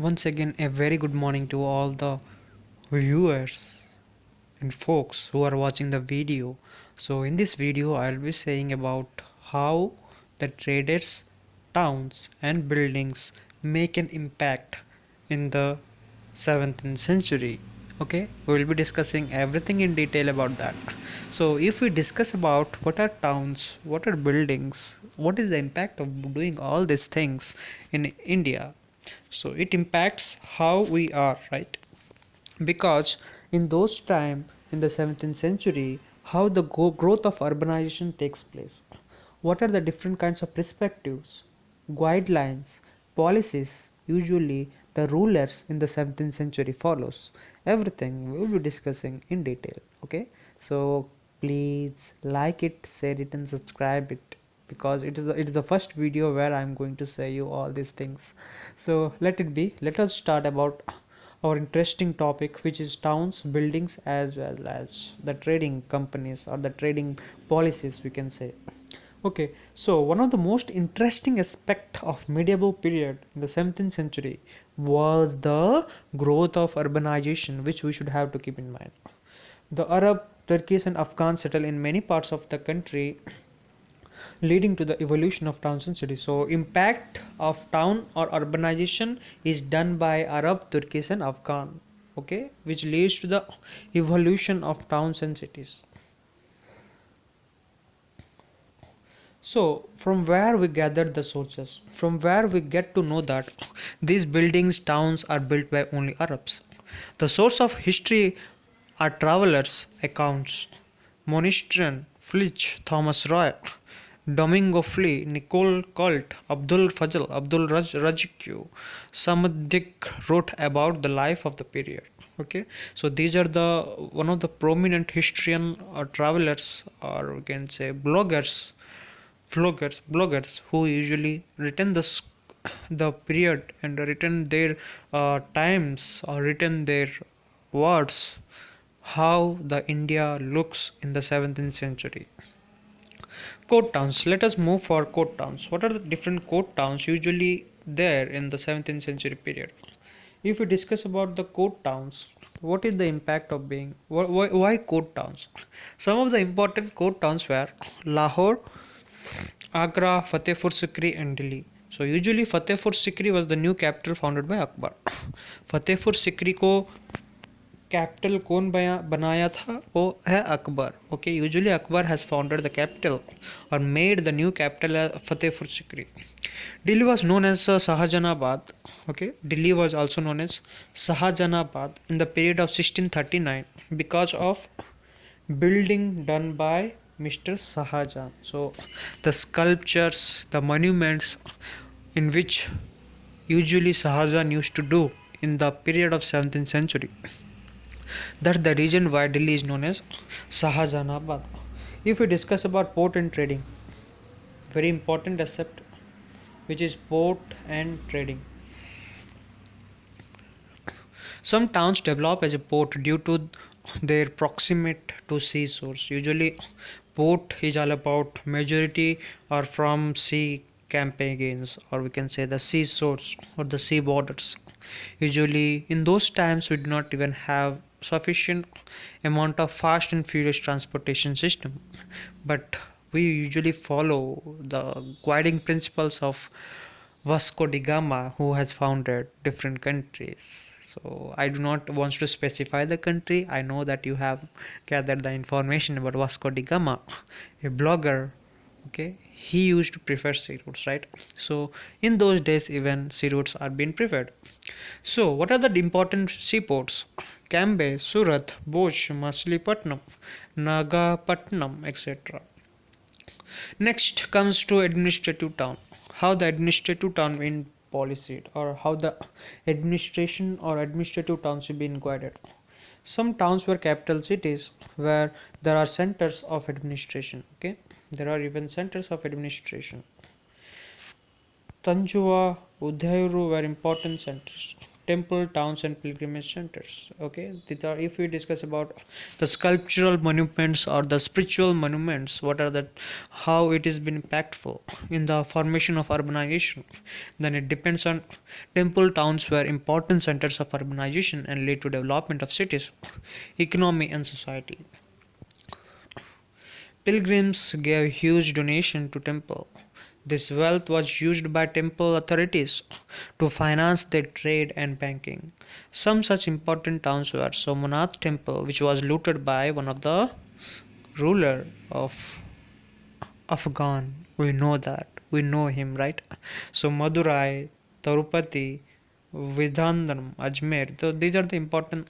Once again, a very good morning to all the viewers and folks who are watching the video. So, in this video, I'll be saying about how the traders, towns, and buildings make an impact in the 7th century. Okay, we will be discussing everything in detail about that. So, if we discuss about what are towns, what are buildings, what is the impact of doing all these things in India, so it impacts how we are, right? Because in those time in the 17th century, how the growth of urbanization takes place, what are the different kinds of perspectives, guidelines, policies usually the rulers in the 17th century follows, everything we will be discussing in detail. Okay, so please like it, share it, and subscribe it, because it is the first video where I'm going to say you all these things. So let us start about our interesting topic, which is towns, buildings, as well as the trading companies or the trading policies, we can say. Okay, so one of the most interesting aspect of medieval period in the 17th century was the growth of urbanization, which we should have to keep in mind. The Arab, Turkish, and Afghan settle in many parts of the country, leading to the evolution of towns and cities. So, impact of town or urbanization is done by Arab, Turkish, and Afghan. Okay, which leads to the evolution of towns and cities. So, from where we gather the sources, from where we get to know that these buildings, towns are built by only Arabs. The source of history are travelers' accounts. Monistran, Flitch, Thomas Roy, Domingo Flea, Nicole Colt, Abdul Fazl, Abdul Rajq, Samaddik wrote about the life of the period. Okay, so these are the one of the prominent historian or travelers, or we can say bloggers who usually written the period and written their times or written their words, how the India looks in the 17th century. Court towns. Let us move for court towns. What are the different court towns usually there in the 17th century period? If we discuss about the court towns, what is the impact of being why court towns? Some of the important court towns were Lahore, Agra, Fatehpur Sikri, and Delhi. So usually Fatehpur Sikri was the new capital founded by Akbar. Fatehpur Sikri को capital कौन बनाया था? वो है Akbar. Okay, usually Akbar has founded the capital और made the new capital Fatehpur Sikri. Delhi was known as Shahjahanabad. Okay, Delhi was also known as Shahjahanabad in the period of 1639 because of building done by Mr. Shahjahan. So the sculptures, the monuments in which usually Shahjahan used to do in the period of 17th century. That's the reason why Delhi is known as Shahjahanabad. If we discuss about port and trading, very important aspect, which is port and trading. Some towns develop as a port due to their proximate to sea source. Usually, port is all about majority are from sea campaigns, or we can say the sea source or the sea borders. Usually, in those times, we do not even have sufficient amount of fast and furious transportation system, but we usually follow the guiding principles of Vasco da Gama, who has founded different countries. So I do not want to specify the country. I know that you have gathered the information about Vasco da Gama, a blogger. Okay, he used to prefer sea routes, right? So in those days, even sea routes are being preferred. So what are the important seaports? Cambe, Surat, Boch, Machilipatnam, Nagapatnam, etc. Next comes to administrative town. How the administrative town in policy, or how the administration or administrative towns have been guided. Some towns were capital cities where there are centers of administration. Okay, there are even centers of administration. Thanjavur, Uraiyur were important centers. temple, towns, and pilgrimage centers. Okay, if we discuss about the sculptural monuments or the spiritual monuments, what are that, how it has been impactful in the formation of urbanization, then it depends on temple towns were important centers of urbanization and lead to development of cities, economy, and society. Pilgrims gave huge donation to temple. This wealth was used by temple authorities to finance their trade and banking. Some such important towns were Somanath temple, which was looted by one of the ruler of Afghan. We know that. We know him, right? So Madurai, Tirupati, Vidhanam, Ajmer. So these are the important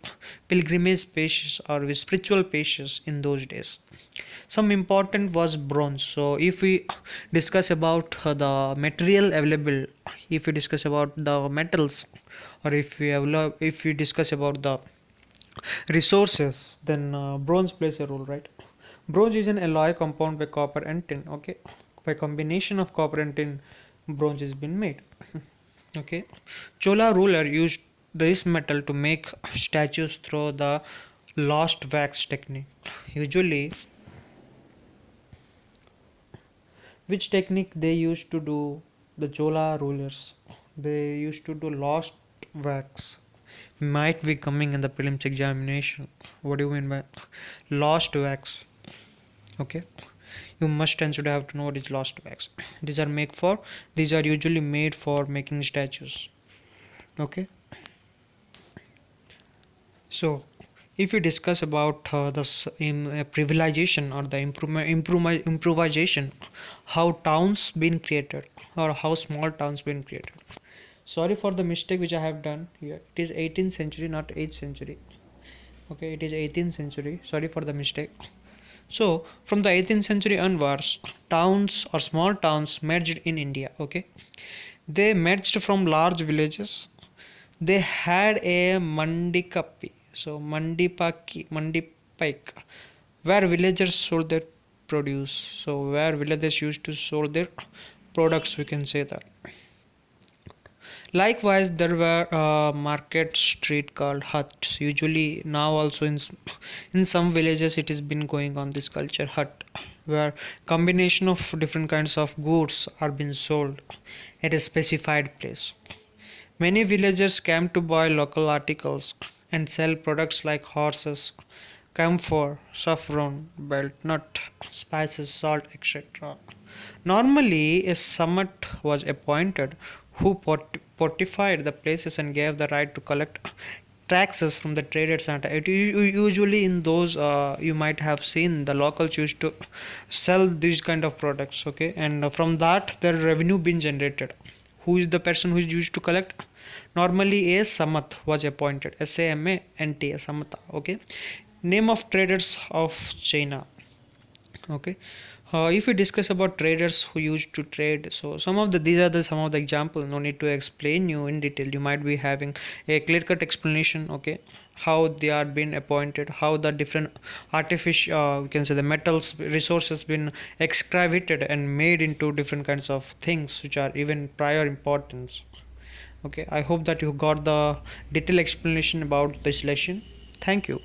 pilgrimage places or spiritual places in those days. Some important was bronze. So if we discuss about the material available, if we discuss about the metals, or if we discuss about the resources, then bronze plays a role, right? Bronze is an alloy compound by copper and tin. Okay, by combination of copper and tin, bronze has been made. Okay, Chola ruler used this metal to make statues through the lost wax technique. Usually, which technique they used to do, the Chola rulers? They used to do lost wax. Might be coming in the prelims examination. What do you mean by lost wax? Okay, you must and should have to know what is lost wax. These are usually made for making statues. Okay, so if we discuss about privilegization or the improvisation, how towns been created or how small towns been created. Sorry for the mistake which I have done here. It is 18th century, not 8th century. Okay, it is 18th century. Sorry for the mistake. So from the 18th century onwards, towns or small towns merged in India. Okay, they merged from large villages. They had a mandikapi, so mandipike, where villagers sold their produce. So where villagers used to sell their products, we can say that. Likewise, there were market street called huts. Usually now also in some villages it has been going on this culture hut, where combination of different kinds of goods are being sold at a specified place. Many villagers came to buy local articles and sell products like horses, camphor, saffron, belt nut, spices, salt, etc. Normally, a summit was appointed who fortified the places and gave the right to collect taxes from the traders. And usually in those you might have seen the locals used to sell these kind of products. Okay, and from that their revenue being generated. Who is the person who is used to collect? Normally a samat was appointed, SAMANT, samata. Okay, name of traders of China. Okay, if we discuss about traders who used to trade, so these are the some of the example. No need to explain you in detail. You might be having a clear cut explanation. Okay, how they are being appointed, how the different artificial we can say the metals resources been excavated and made into different kinds of things which are even prior importance. Okay, I hope that you got the detailed explanation about this lesson. Thank you.